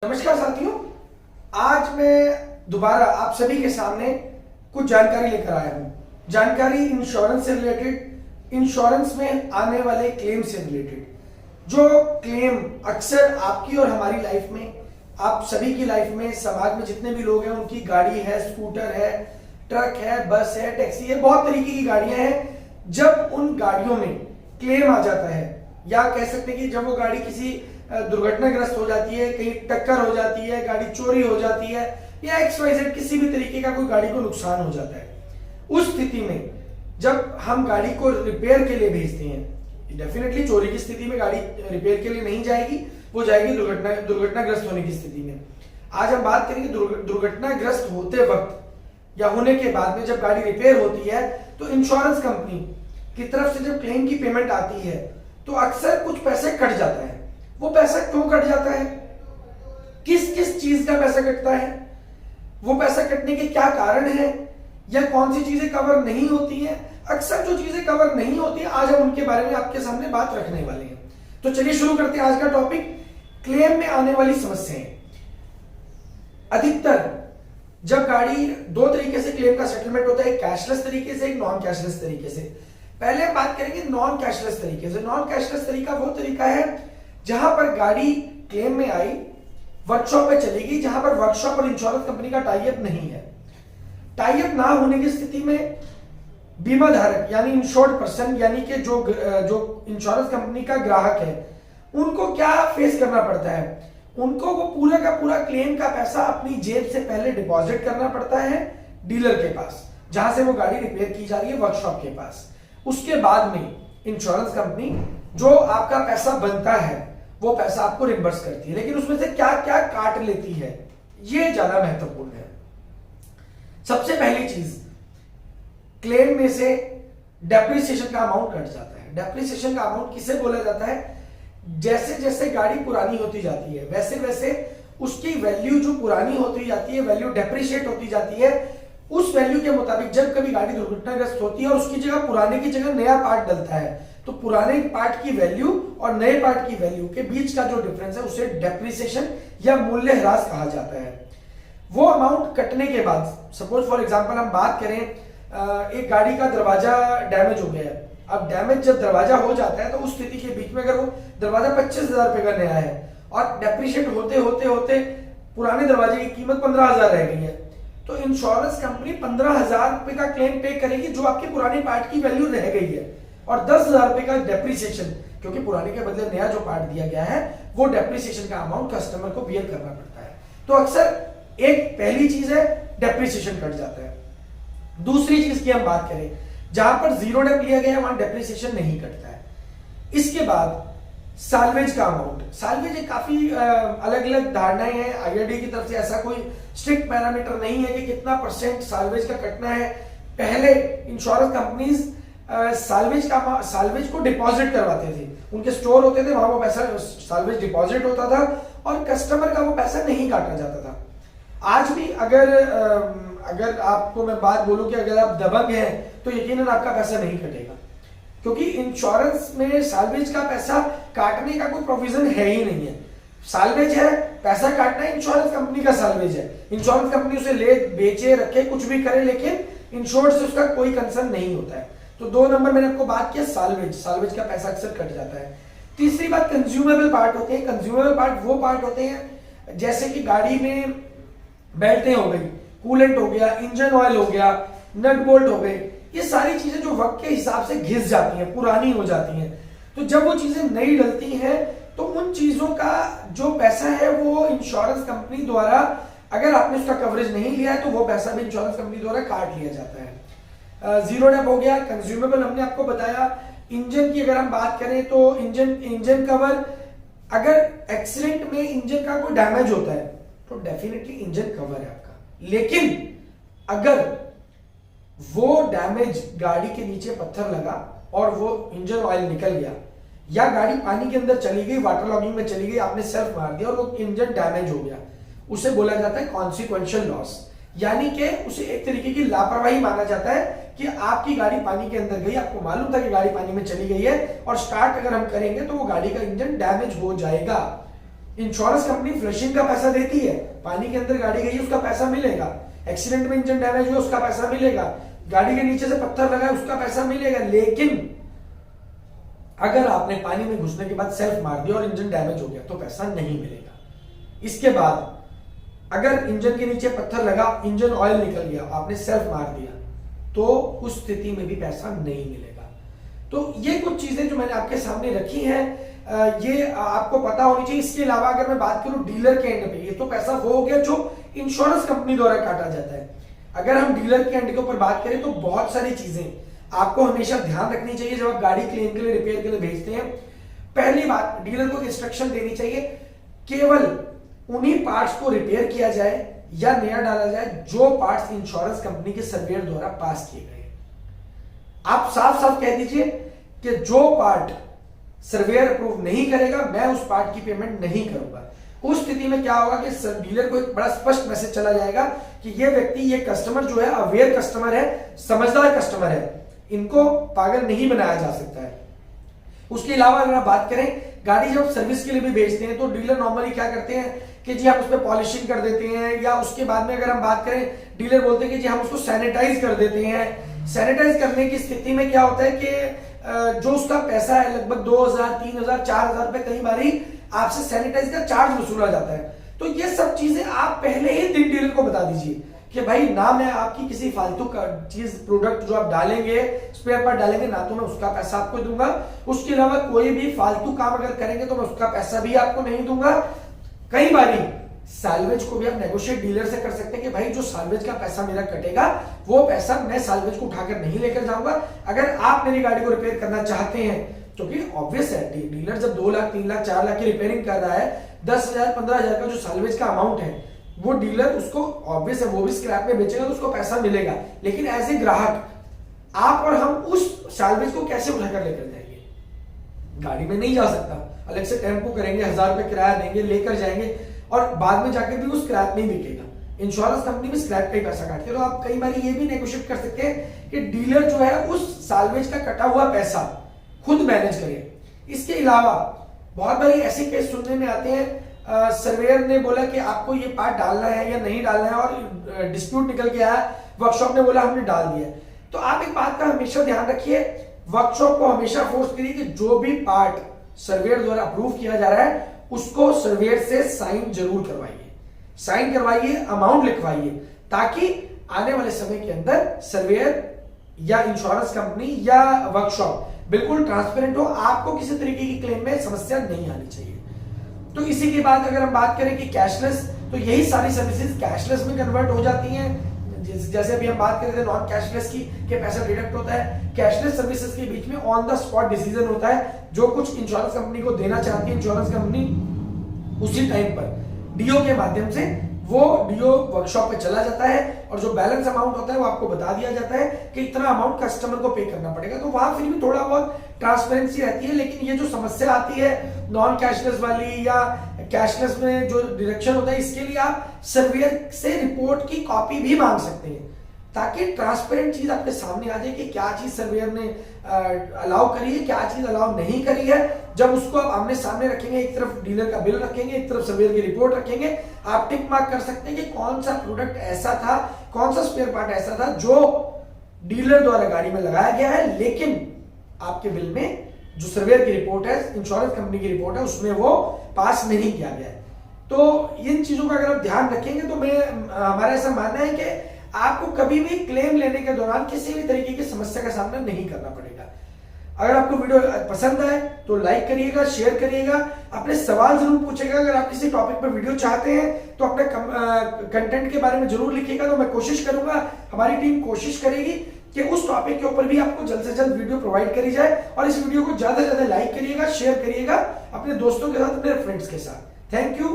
नमस्कार साथियों, आज मैं दोबारा आप सभी के सामने कुछ जानकारी लेकर आया हूं। जानकारी इंश्योरेंस से रिलेटेड, इंश्योरेंस में आने वाले क्लेम से रिलेटेड। जो क्लेम अक्सर आपकी और हमारी लाइफ में, आप सभी की लाइफ में, समाज में जितने भी लोग हैं उनकी गाड़ी है, स्कूटर है, ट्रक है, बस है, टैक्सी है, बहुत तरीके की गाड़ियां हैं। जब उन गाड़ियों में क्लेम आ जाता है या कह सकते हैं कि जब वो गाड़ी किसी दुर्घटनाग्रस्त हो जाती है, कहीं टक्कर हो जाती है, गाड़ी चोरी हो जाती है या XYZ किसी भी तरीके का कोई गाड़ी को नुकसान हो जाता है, उस स्थिति में जब हम गाड़ी को रिपेयर के लिए भेजते हैं, डेफिनेटली चोरी की स्थिति में गाड़ी रिपेयर के लिए नहीं जाएगी, वो जाएगी दुर्घटनाग्रस्त होने की स्थिति में। आज हम बात करेंगे दुर्घटनाग्रस्त होते वक्त या होने के बाद में जब गाड़ी रिपेयर होती है तो इंश्योरेंस कंपनी की तरफ से जब क्लेम की पेमेंट आती है तो अक्सर कुछ पैसे कट जाता है। वो पैसा क्यों कट जाता है, किस किस चीज का पैसा कटता है, वो पैसा कटने के क्या कारण है, या कौन सी चीजें कवर नहीं होती हैं। अक्सर जो चीजें कवर नहीं होती हैं, आज हम उनके बारे में आपके सामने बात रखने वाले हैं। तो चलिए शुरू करते हैं आज का टॉपिक, क्लेम में आने वाली समस्याएं। अधिकतर जब गाड़ी दो तरीके से क्लेम का सेटलमेंट होता है, एक कैशलेस तरीके से, एक नॉन कैशलेस तरीके से। पहले हम बात करेंगे नॉन कैशलेस तरीके से। नॉन कैशलेस तरीका वो तरीका है जहां पर गाड़ी क्लेम में आई, वर्कशॉप पे चली गई, जहां पर वर्कशॉप और इंश्योरेंस कंपनी का टाई अप नहीं है। टाई अप ना होने की स्थिति में बीमा धारक यानी इंश्योर्ड पर्सन यानी कि जो इंश्योरेंस कंपनी का ग्राहक है, उनको क्या फेस करना पड़ता है, उनको वो पूरा का पूरा क्लेम का पैसा अपनी जेब से पहले डिपॉजिट करना पड़ता है डीलर के पास, जहां से वो गाड़ी रिपेयर की जा रही है, वर्कशॉप के पास। उसके बाद में इंश्योरेंस कंपनी जो आपका पैसा बनता है वो पैसा आपको रिम्बर्स करती है, लेकिन उसमें से क्या क्या काट लेती है, ये ज्यादा महत्वपूर्ण है। सबसे पहली चीज, क्लेम में से डेप्रिसिएशन का अमाउंट कट जाता है। डेप्रिसिएशन का अमाउंट किसे बोला जाता है, जैसे जैसे गाड़ी पुरानी होती जाती है वैसे वैसे उसकी वैल्यू जो पुरानी होती जाती है, वैल्यू डेप्रिशिएट होती जाती है। उस वैल्यू के मुताबिक जब कभी गाड़ी दुर्घटनाग्रस्त होती है और उसकी जगह पुराने की जगह नया पार्ट डलता है, तो पुराने पार्ट की वैल्यू और नए पार्ट की वैल्यू के बीच का जो डिफरेंस है उसे डेप्रिसिएशन या मूल्य ह्रास कहा जाता है। वो अमाउंट कटने के बाद, सपोज फॉर एग्जांपल हम बात करें, एक गाड़ी का दरवाजा डैमेज हो गया है। अब डैमेज जब दरवाजा हो जाता है तो उस स्थिति के बीच में अगर वो दरवाजा 25,000 रुपए का नया है और डेप्रिशिएट होते होते होते पुराने दरवाजे की कीमत 15,000 रह गई है, तो इंश्योरेंस कंपनी 15,000 रुपए का क्लेम पे करेगी जो आपके पुराने पार्ट की वैल्यू रह गई है, और 10,000 रुपए का डेप्रिसिएशन, क्योंकि पुराने के बदले नया जो पार्ट दिया गया है वो डेप्रिसिएशन का अमाउंट कस्टमर को बियर करना पड़ता है। तो अक्सर एक पहली चीज है डेप्रिसिएशन कट जाता है। दूसरी चीज की हम बात करें, जहां पर जीरो डेप लिया गया है वहां डेप्रिसिएशन नहीं कटता है। इसके बाद साल्वेज का अमाउंट। साल्वेज एक काफी अलग अलग धारणाएं हैं, IRDAI की तरफ से ऐसा कोई स्ट्रिक्ट पैरामीटर नहीं है कि कितना परसेंट साल्वेज का कटना है। पहले इंश्योरेंस कंपनीज साल्वेज को डिपॉजिट करवाते थे, उनके स्टोर होते थे, वहां वो पैसा साल्वेज डिपॉजिट होता था और कस्टमर का वो पैसा नहीं काटा जाता था। आज भी अगर आपको मैं बात बोलूं कि अगर आप दबंग हैं तो यकीनन आपका पैसा नहीं कटेगा, क्योंकि इंश्योरेंस में साल्वेज का पैसा काटने का कोई प्रोविजन है ही नहीं है। साल्वेज है, पैसा काटना है, इंश्योरेंस कंपनी का साल्वेज है। इंश्योरेंस कंपनी उसे ले बेचे रखे कुछ भी करे, लेकिन इंश्योर्ड से उसका कोई कंसर्न नहीं होता है। तो 2 नंबर मैंने आपको बात किया साल्वेज का पैसा अक्सर कट जाता है। तीसरी बात कंज्यूमेबल पार्ट होते हैं। कंज्यूमेबल पार्ट वो पार्ट होते हैं जैसे कि गाड़ी में बेल्टें हो गई, कूलेंट हो गया, इंजन ऑयल हो गया, नट बोल्ट हो गए, ये सारी चीजें जो वक्त के हिसाब से घिस जाती हैं, पुरानी हो जाती हैं। तो जब वो चीजें नई डलती हैं तो उन चीजों का जो पैसा है वो इंश्योरेंस कंपनी द्वारा, अगर आपने उसका कवरेज नहीं लिया है तो वो पैसा भी इंश्योरेंस कंपनी द्वारा काट लिया जाता है। जीरो डेप हो गया, कंज्यूमेबल हमने आपको बताया। इंजन की अगर हम बात करें तो इंजन कवर, अगर एक्सीडेंट में इंजन का कोई डैमेज होता है तो डेफिनेटली इंजन कवर है आपका, लेकिन अगर वो डैमेज गाड़ी के नीचे पत्थर लगा और वो इंजन ऑयल निकल गया, या गाड़ी पानी के अंदर चली गई, वाटर लॉगिंग में चली गई, आपने सेल्फ मार दिया और वो इंजन डैमेज हो गया, उसे बोला जाता है कॉन्सिक्वेंशियल लॉस। यानी कि उसे एक तरीके की लापरवाही माना जाता है कि आपकी गाड़ी पानी के अंदर गई, आपको मालूम था कि गाड़ी पानी में चली गई है और स्टार्ट अगर हम करेंगे तो वो गाड़ी का इंजन डैमेज हो जाएगा। इंश्योरेंस कंपनी फ्लशिंग का पैसा देती है, पानी के अंदर गाड़ी गई उसका पैसा मिलेगा, एक्सीडेंट में इंजन डैमेज हुआ उसका पैसा मिलेगा, गाड़ी के नीचे से पत्थर लगा उसका पैसा मिलेगा। लेकिन अगर आपने पानी में घुसने के बाद सेल्फ मार दिया और इंजन डैमेज हो गया तो पैसा नहीं मिलेगा। इसके बाद अगर इंजन के नीचे पत्थर लगा, इंजन ऑयल निकल गया, आपने सेल्फ मार दिया, तो उस स्थिति में भी पैसा नहीं मिलेगा। तो ये कुछ चीजें जो मैंने आपके सामने रखी हैं, ये आपको पता होनी चाहिए। इसके अलावा अगर मैं बात करूं डीलर के एंड पे, ये तो पैसा वो हो गया जो इंश्योरेंस कंपनी द्वारा काटा जाता है। अगर हम डीलर के एंड के ऊपर बात करें तो बहुत सारी चीजें आपको हमेशा ध्यान रखनी चाहिए जब आप गाड़ी क्लेम के लिए, रिपेयर के लिए भेजते हैं। पहली बात, डीलर को इंस्ट्रक्शन देनी चाहिए केवल उन्हीं पार्ट्स को रिपेयर किया जाए या नया डाला जाए जो पार्ट्स इंश्योरेंस कंपनी के सर्वेयर द्वारा पास किए गए। आप साफ साफ कह दीजिए कि जो पार्ट सर्वेयर अप्रूव नहीं करेगा मैं उस पार्ट की पेमेंट नहीं करूंगा। उस स्थिति में क्या होगा कि डीलर को एक बड़ा स्पष्ट मैसेज चला जाएगा कि ये व्यक्ति, ये कस्टमर जो है अवेयर कस्टमर है, समझदार कस्टमर है, इनको पागल नहीं बनाया जा सकता है। उसके अलावा अगर आप बात करें, गाड़ी जब सर्विस के लिए भी भेजते हैं तो डीलर नॉर्मली क्या करते हैं कि जी आप उस पर पॉलिशिंग कर देते हैं, या उसके बाद में अगर हम बात करें डीलर बोलते हैं कि जी हम उसको सैनिटाइज कर देते हैं। सैनिटाइज करने की स्थिति में क्या होता है कि जो उसका पैसा है लगभग 2000, 3000, 4000 रुपए कई बारी आपसे सैनिटाइज का चार्ज वसूला जाता है। तो ये सब चीजें आप पहले ही दिन डीलर को बता दीजिए कि भाई ना मैं आपकी किसी फालतू का चीज, प्रोडक्ट जो आप डालेंगे, स्पेयर पार्ट डालेंगे, ना तो मैं उसका पैसा आपको दूंगा। उसके अलावा कोई भी फालतू काम अगर करेंगे तो मैं उसका पैसा भी आपको नहीं दूंगा। कई बारी साल्वेज को भी आप नेगोशिएट डीलर से कर सकते हैं कि भाई जो साल्वेज का पैसा मेरा कटेगा वो पैसा मैं साल्वेज को उठाकर नहीं लेकर जाऊंगा। अगर आप मेरी गाड़ी को रिपेयर करना चाहते हैं, क्योंकि ऑब्वियस है डीलर जब 2 लाख, 3 लाख, 4 लाख की रिपेयरिंग कर रहा है, 10,000, 15,000 का जो साल्वेज का अमाउंट है वो डीलर उसको, ऑब्वियस है वो भी स्क्रैप में बेचेगा तो उसको पैसा मिलेगा। लेकिन एज ए ग्राहक आप और हम उस साल्वेज को कैसे उठाकर लेकर जाएंगे? गाड़ी में नहीं जा सकता, अलग से टेम्पो करेंगे, 1000 रुपए किराया देंगे, लेकर जाएंगे और बाद में जाकर भी वो स्क्रैप में ही बिकेगा। इंश्योरेंस कंपनी भी स्क्रैप का ही पैसा काटती है। तो आप कई बार ये भी नेगोशिएट कर सकते हैं कि डीलर जो है उस साल्वेज का कटा हुआ पैसा खुद मैनेज करे। इसके अलावा बहुत बार ऐसे केस सुनने में आते हैं, सर्वेयर ने बोला कि आपको ये पार्ट डालना है या नहीं डालना है और डिस्प्यूट निकल के आया, वर्कशॉप ने बोला हमने डाल दिया। तो आप एक बात का हमेशा ध्यान रखिए, वर्कशॉप को हमेशा फोर्स करिए कि जो भी पार्ट सर्वेयर द्वारा अप्रूव किया जा रहा है उसको सर्वेयर से साइन जरूर करवाइए, साइन करवाइए, अमाउंट लिखवाइए, ताकि आने वाले समय के अंदर सर्वेयर या इंश्योरेंस कंपनी या वर्कशॉप बिल्कुल ट्रांसपेरेंट हो, आपको किसी तरीके की क्लेम में समस्या नहीं आनी चाहिए। तो इसी के बाद अगर हम बात करें कि कैशलेस, तो यही सारी सर्विसेज कैशलेस में कन्वर्ट हो जाती हैं। जैसे अभी हम बात कर रहे थे नॉन कैशलेस की, कि पैसा डिडक्ट होता है। कैशलेस सर्विसेज के बीच में ऑन द स्पॉट डिसीजन होता है, जो कुछ इंश्योरेंस कंपनी को देना चाहती है इंश्योरेंस कंपनी उसी टाइम पर डीओ के माध्यम से वो डीओ वर्कशॉप पे चला जाता है और जो बैलेंस अमाउंट होता है वो आपको बता दिया जाता है कि इतना अमाउंट कस्टमर को पे करना पड़ेगा। तो वहां फिर भी थोड़ा बहुत ट्रांसपेरेंसी रहती है। लेकिन ये जो समस्या आती है नॉन कैशलेस वाली या कैशलेस में जो डिडक्शन होता है, इसके लिए आप सर्वेयर से रिपोर्ट की कॉपी भी मांग सकते हैं, ताकि ट्रांसपेरेंट चीज आपके सामने आ जाए कि क्या चीज सर्वेयर ने अलाउ करी है, क्या चीज अलाउ नहीं करी है। जब उसको आप आमने सामने रखेंगे, एक तरफ डीलर का बिल रखेंगे, एक तरफ सर्वेयर की रिपोर्ट रखेंगे, आप टिक मार्क कर सकते हैं कि कौन सा प्रोडक्ट ऐसा था, कौन सा स्पेयर पार्ट ऐसा था जो डीलर द्वारा गाड़ी में लगाया गया है, लेकिन आपके बिल में जो सर्वेयर की रिपोर्ट है, इंश्योरेंस कंपनी की रिपोर्ट है, उसमें वो पास नहीं किया गया है। तो इन चीजों का अगर आप ध्यान रखेंगे तो हमारा ऐसा मानना है कि आपको कभी भी क्लेम लेने के दौरान किसी भी तरीके की समस्या का सामना नहीं करना पड़ेगा। अगर आपको वीडियो पसंद आए तो लाइक करिएगा, शेयर करिएगा, अपने सवाल जरूर पूछेगा। अगर आप किसी टॉपिक पर वीडियो चाहते हैं तो अपने कंटेंट के बारे में जरूर लिखिएगा, तो मैं कोशिश करूंगा, हमारी टीम कोशिश करेगी कि उस टॉपिक के ऊपर भी आपको जल्द से जल्द वीडियो प्रोवाइड करी जाए। और इस वीडियो को ज्यादा से ज्यादा लाइक करिएगा, शेयर करिएगा अपने दोस्तों के साथ, अपने फ्रेंड्स के साथ। Thank you.